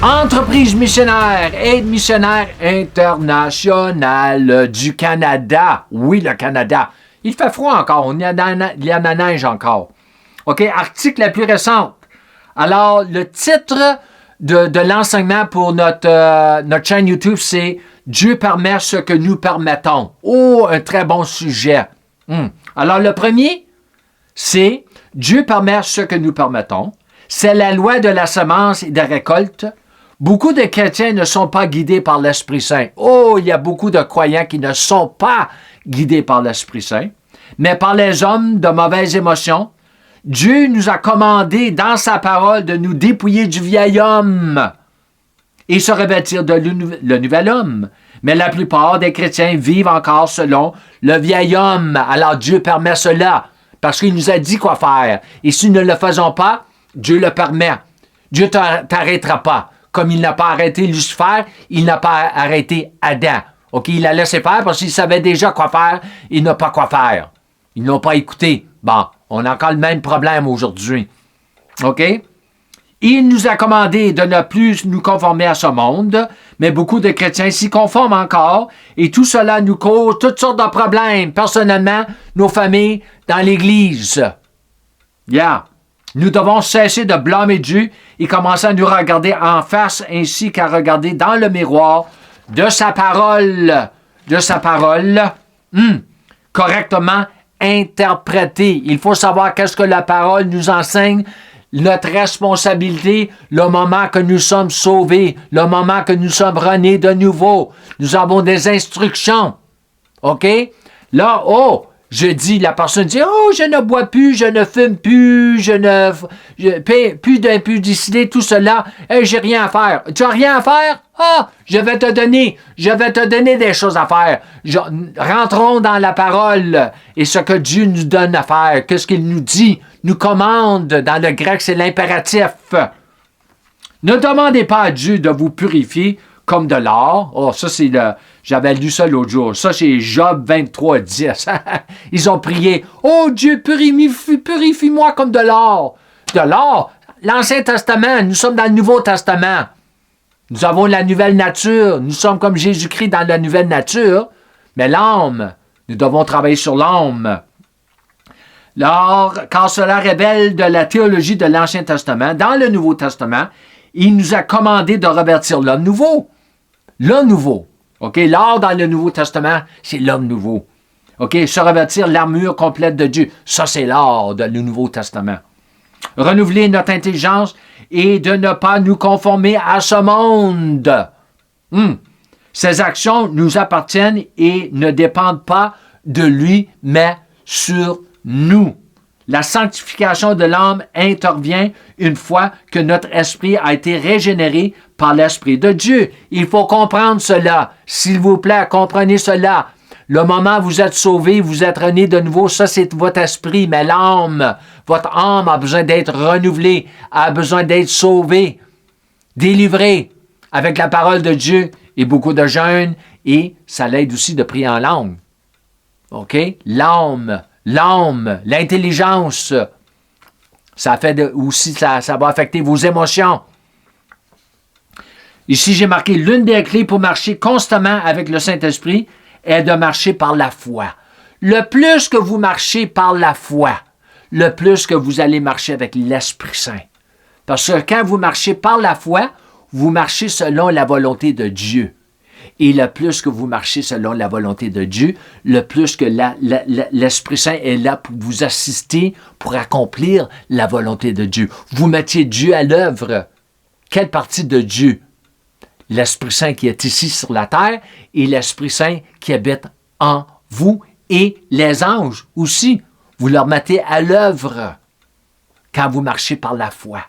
Entreprise missionnaire, aide missionnaire internationale du Canada. Oui, le Canada. Il fait froid encore, il y a de la neige encore. OK, article la plus récente. Alors, le titre de l'enseignement pour notre chaîne YouTube, c'est « Dieu permet ce que nous permettons ». Oh, un très bon sujet. Alors, le premier, c'est « Dieu permet ce que nous permettons ». C'est la loi de la semence et de la récolte. Beaucoup de chrétiens ne sont pas guidés par l'Esprit Saint. Oh, il y a beaucoup de croyants qui ne sont pas guidés par l'Esprit Saint, mais par les hommes de mauvaises émotions. Dieu nous a commandé dans sa parole de nous dépouiller du vieil homme et se revêtir de le nouvel homme. Mais la plupart des chrétiens vivent encore selon le vieil homme. Alors Dieu permet cela parce qu'il nous a dit quoi faire. Et si nous ne le faisons pas, Dieu le permet. Dieu ne t'arrêtera pas. Comme il n'a pas arrêté Lucifer, il n'a pas arrêté Adam. OK, il l'a laissé faire parce qu'il savait déjà quoi faire. Il n'a pas quoi faire. Ils n'ont pas écouté. Bon, on a encore le même problème aujourd'hui. OK? Il nous a commandé de ne plus nous conformer à ce monde, mais beaucoup de chrétiens s'y conforment encore, et tout cela nous cause toutes sortes de problèmes, personnellement, nos familles, dans l'Église. Yeah. Nous devons cesser de blâmer Dieu et commencer à nous regarder en face ainsi qu'à regarder dans le miroir de sa parole. Correctement interprétée. Il faut savoir qu'est-ce que la parole nous enseigne, notre responsabilité, le moment que nous sommes sauvés, le moment que nous sommes renés de nouveau. Nous avons des instructions. OK? Là, la personne dit, je ne bois plus, je ne fume plus, plus d'impudicité, tout cela, j'ai rien à faire. Tu as rien à faire? Je vais te donner des choses à faire. Rentrons dans la parole et ce que Dieu nous donne à faire, qu'est-ce qu'il nous dit, nous commande, dans le grec, c'est l'impératif. Ne demandez pas à Dieu de vous purifier comme de l'or. Ça c'est j'avais lu ça l'autre jour. Ça, c'est Job 23, 10. Ils ont prié. Oh Dieu, purifie-moi comme de l'or. De l'or? L'Ancien Testament, nous sommes dans le Nouveau Testament. Nous avons la nouvelle nature. Nous sommes comme Jésus-Christ dans la nouvelle nature. Mais l'âme, nous devons travailler sur l'âme. Alors, car cela révèle de la théologie de l'Ancien Testament, dans le Nouveau Testament, il nous a commandé de revêtir l'homme nouveau. L'homme nouveau. OK? L'or dans le Nouveau Testament, c'est l'homme nouveau. OK? Se revêtir l'armure complète de Dieu. Ça, c'est l'or dans le Nouveau Testament. Renouveler notre intelligence et de ne pas nous conformer à ce monde. Ces actions nous appartiennent et ne dépendent pas de lui, mais sur nous. La sanctification de l'âme intervient une fois que notre esprit a été régénéré par l'Esprit de Dieu. Il faut comprendre cela. S'il vous plaît, comprenez cela. Le moment où vous êtes sauvé, vous êtes rené de nouveau, ça c'est votre esprit, mais l'âme, votre âme a besoin d'être renouvelée, a besoin d'être sauvée, délivrée avec la parole de Dieu et beaucoup de jeûne, et ça l'aide aussi de prier en langue. OK? L'âme, l'intelligence, ça va affecter vos émotions. Ici, j'ai marqué l'une des clés pour marcher constamment avec le Saint-Esprit est de marcher par la foi. Le plus que vous marchez par la foi, le plus que vous allez marcher avec l'Esprit Saint. Parce que quand vous marchez par la foi, vous marchez selon la volonté de Dieu. Et le plus que vous marchez selon la volonté de Dieu, le plus que l'Esprit Saint est là pour vous assister, pour accomplir la volonté de Dieu. Vous mettiez Dieu à l'œuvre. Quelle partie de Dieu? L'Esprit Saint qui est ici sur la terre et l'Esprit Saint qui habite en vous et les anges aussi. Vous leur mettez à l'œuvre quand vous marchez par la foi.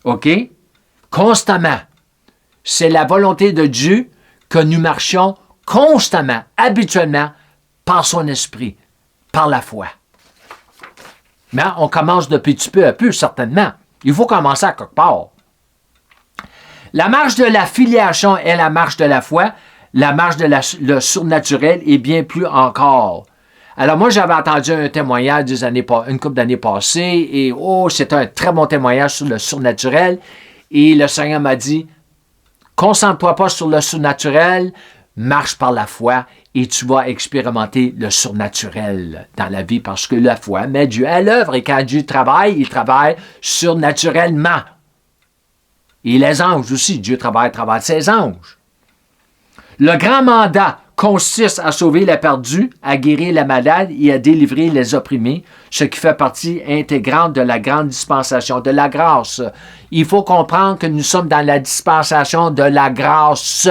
OK? Constamment. C'est la volonté de Dieu que nous marchions constamment, habituellement, par son esprit, par la foi. Mais on commence de petit peu à peu, certainement. Il faut commencer à quelque part. La marche de la filiation est la marche de la foi, la marche de le surnaturel et bien plus encore. Alors moi, j'avais entendu un témoignage une couple d'années passées et c'était un très bon témoignage sur le surnaturel. Et le Seigneur m'a dit, Concentre-toi pas sur le surnaturel, marche par la foi et tu vas expérimenter le surnaturel dans la vie parce que la foi met Dieu à l'œuvre et quand Dieu travaille, il travaille surnaturellement. Et les anges aussi, Dieu travaille à travers ses anges. Le grand mandat consiste à sauver les perdus, à guérir les malades et à délivrer les opprimés, ce qui fait partie intégrante de la grande dispensation de la grâce. Il faut comprendre que nous sommes dans la dispensation de la grâce.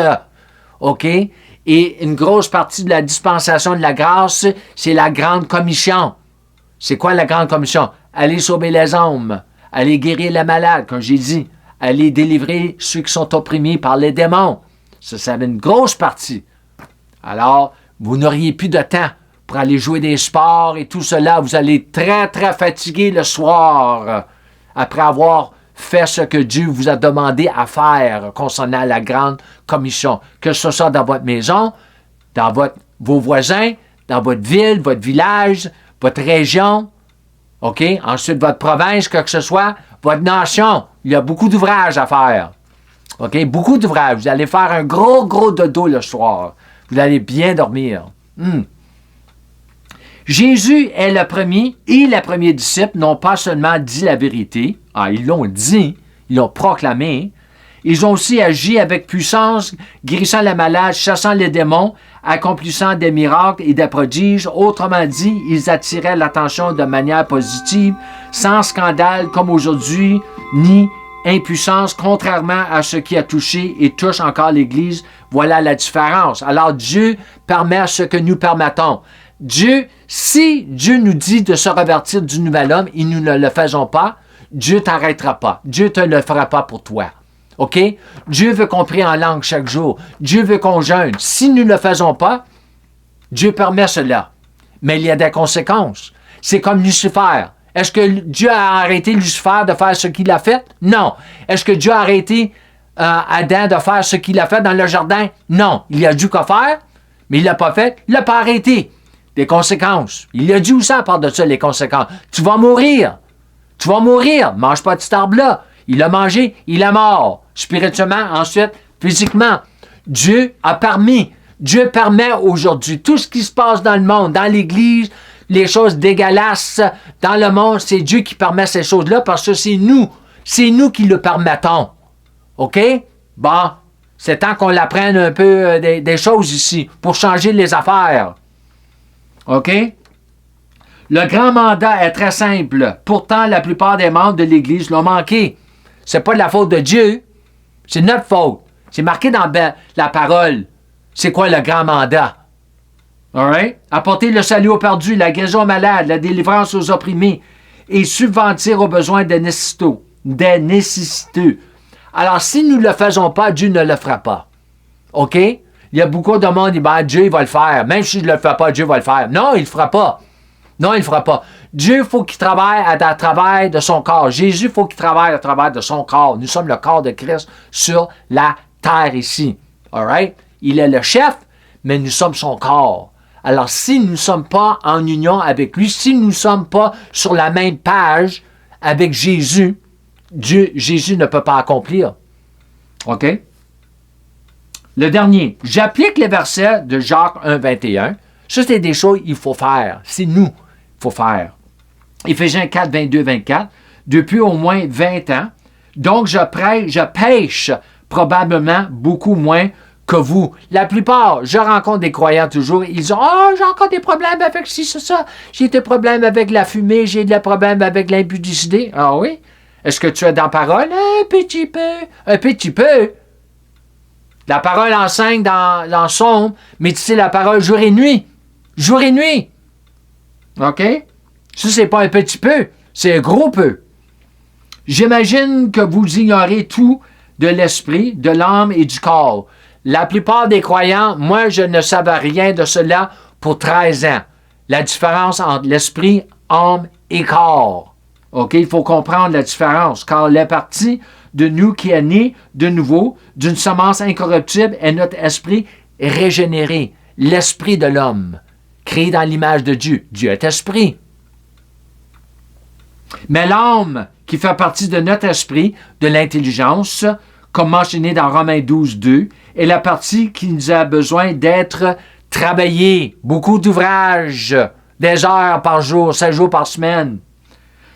OK? Et une grosse partie de la dispensation de la grâce, c'est la grande commission. C'est quoi la grande commission? Aller sauver les âmes, aller guérir les malades, comme j'ai dit, aller délivrer ceux qui sont opprimés par les démons. Ça, c'est une grosse partie. Alors, vous n'auriez plus de temps pour aller jouer des sports et tout cela. Vous allez très, très fatigué le soir après avoir fait ce que Dieu vous a demandé à faire concernant la grande commission. Que ce soit dans votre maison, dans vos voisins, dans votre ville, votre village, votre région, OK? Ensuite, votre province, que ce soit, votre nation. Il y a beaucoup d'ouvrages à faire. OK? Beaucoup d'ouvrages. Vous allez faire un gros dodo le soir. Vous allez bien dormir. Jésus est le premier et les premiers disciples n'ont pas seulement dit la vérité. Ils l'ont dit, ils l'ont proclamé. Ils ont aussi agi avec puissance, guérissant les malades, chassant les démons, accomplissant des miracles et des prodiges. Autrement dit, ils attiraient l'attention de manière positive, sans scandale comme aujourd'hui, ni impuissance, contrairement à ce qui a touché et touche encore l'Église. Voilà la différence. Alors Dieu permet ce que nous permettons. Si Dieu nous dit de se revertir du nouvel homme et nous ne le faisons pas, Dieu ne t'arrêtera pas. Dieu ne te le fera pas pour toi. OK? Dieu veut qu'on prie en langue chaque jour. Dieu veut qu'on jeûne. Si nous ne le faisons pas, Dieu permet cela. Mais il y a des conséquences. C'est comme Lucifer. Est-ce que Dieu a arrêté Lucifer de faire ce qu'il a fait? Non. Est-ce que Dieu a arrêté Adam de faire ce qu'il a fait dans le jardin? Non. Il a dû quoi faire, mais il ne l'a pas fait. Il ne l'a pas arrêté. Des conséquences. Il a dit où ça à part de ça, les conséquences? Tu vas mourir. Tu vas mourir. Mange pas de cet arbre-là. Il a mangé, il est mort. Spirituellement, ensuite, physiquement. Dieu a permis. Dieu permet aujourd'hui tout ce qui se passe dans le monde, dans l'Église, les choses dégueulasses dans le monde, c'est Dieu qui permet ces choses-là parce que c'est nous qui le permettons. OK? Bon, c'est temps qu'on apprenne un peu des choses ici pour changer les affaires. OK? Le grand mandat est très simple. Pourtant, la plupart des membres de l'Église l'ont manqué. C'est pas de la faute de Dieu, c'est notre faute. C'est marqué dans la parole. C'est quoi le grand mandat? All right? Apporter le salut aux perdus, la guérison aux malades, la délivrance aux opprimés et subvenir aux besoins des nécessiteux. Alors, si nous ne le faisons pas, Dieu ne le fera pas. OK? Il y a beaucoup de monde qui dit, Dieu il va le faire. Même si je ne le fais pas, Dieu va le faire. Non, il ne le fera pas. Non, il ne le fera pas. Dieu, il faut qu'il travaille à travers de son corps. Jésus, il faut qu'il travaille à travers de son corps. Nous sommes le corps de Christ sur la terre ici. All right? Il est le chef, mais nous sommes son corps. Alors, si nous ne sommes pas en union avec lui, si nous ne sommes pas sur la même page avec Jésus, Jésus ne peut pas accomplir. OK? Le dernier, j'applique les versets de Jacques 1, 21. Ça, c'est des choses qu'il faut faire. C'est nous qu'il faut faire. Éphésiens 4, 22, 24. Depuis au moins 20 ans. Donc, je pêche probablement beaucoup moins que vous. La plupart, je rencontre des croyants toujours, ils ont « Ah, j'ai encore des problèmes avec ci, ça. J'ai des problèmes avec la fumée, j'ai des problèmes avec l'impudicité. » Ah oui? Est-ce que tu as dans la parole? Un petit peu. Un petit peu. La parole enseigne dans Somme, mais tu sais la parole jour et nuit. Jour et nuit. OK? Ça, c'est pas un petit peu, c'est un gros peu. J'imagine que vous ignorez tout de l'esprit, de l'âme et du corps. La plupart des croyants, moi, je ne savais rien de cela pour 13 ans. La différence entre l'esprit, âme et corps. OK? Il faut comprendre la différence, car la partie de nous qui est née de nouveau, d'une semence incorruptible, est notre esprit régénéré, l'esprit de l'homme, créé dans l'image de Dieu. Dieu est esprit. Mais l'âme, qui fait partie de notre esprit, de l'intelligence, comme mentionné dans Romains 12, 2, est la partie qui nous a besoin d'être travaillée. Beaucoup d'ouvrages, des heures par jour, 7 jours par semaine.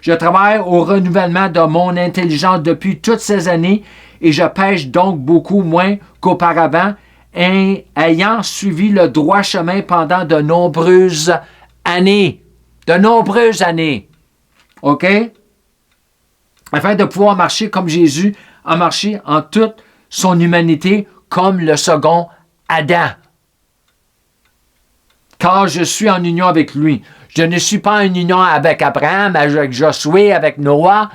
Je travaille au renouvellement de mon intelligence depuis toutes ces années et je pêche donc beaucoup moins qu'auparavant, ayant suivi le droit chemin pendant de nombreuses années. De nombreuses années. OK? Afin de pouvoir marcher comme Jésus a marché en toute son humanité, comme le second Adam. Car je suis en union avec lui. Je ne suis pas en union avec Abraham, avec Josué, avec Noah,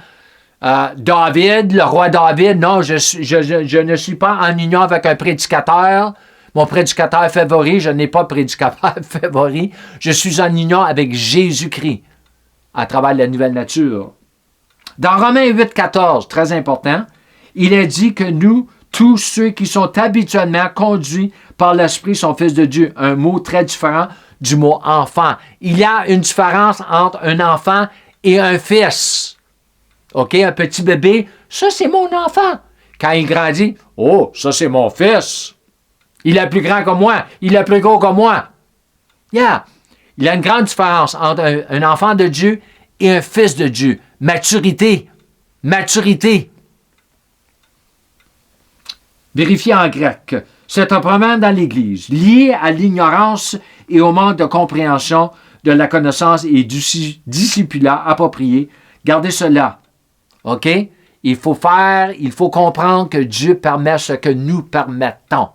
David, le roi David. Non, je ne suis pas en union avec un prédicateur. Mon prédicateur favori, je n'ai pas de prédicateur favori. Je suis en union avec Jésus-Christ à travers la nouvelle nature. Dans Romains 8, 14, très important, il est dit que nous, tous ceux qui sont habituellement conduits par l'Esprit sont fils de Dieu. Un mot très différent du mot enfant. Il y a une différence entre un enfant et un fils. OK, un petit bébé, ça c'est mon enfant. Quand il grandit, oh, ça c'est mon fils. Il est plus grand que moi, il est plus gros que moi. Yeah. Il y a une grande différence entre un enfant de Dieu et un fils de Dieu. Maturité. Maturité. Vérifiez en grec. C'est un problème dans l'Église, lié à l'ignorance et au manque de compréhension de la connaissance et du discipulat approprié. Gardez cela. OK? Il faut comprendre que Dieu permet ce que nous permettons.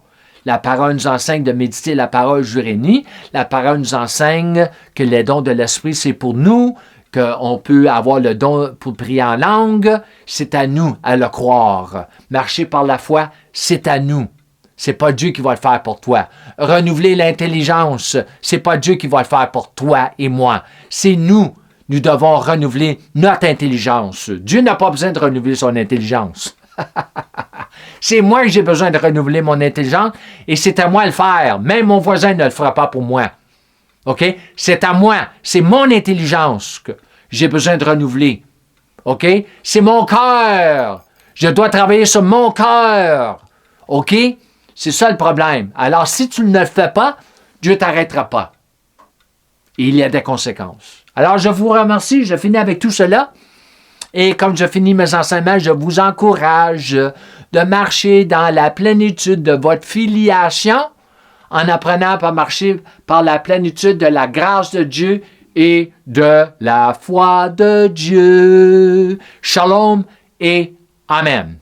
La parole nous enseigne de méditer la parole jour et nuit. La parole nous enseigne que les dons de l'Esprit, c'est pour nous, qu'on peut avoir le don pour prier en langue. C'est à nous à le croire. Marcher par la foi, c'est à nous. C'est pas Dieu qui va le faire pour toi. Renouveler l'intelligence, c'est pas Dieu qui va le faire pour toi et moi. C'est nous. Nous devons renouveler notre intelligence. Dieu n'a pas besoin de renouveler son intelligence. C'est moi que j'ai besoin de renouveler mon intelligence et c'est à moi de le faire. Même mon voisin ne le fera pas pour moi. OK? C'est à moi. C'est mon intelligence que j'ai besoin de renouveler. OK? C'est mon cœur. Je dois travailler sur mon cœur. OK? C'est ça le problème. Alors, si tu ne le fais pas, Dieu ne t'arrêtera pas. Et il y a des conséquences. Alors, je vous remercie. Je finis avec tout cela. Et comme je finis mes enseignements, je vous encourage de marcher dans la plénitude de votre filiation en apprenant à marcher par la plénitude de la grâce de Dieu et de la foi de Dieu. Shalom et Amen.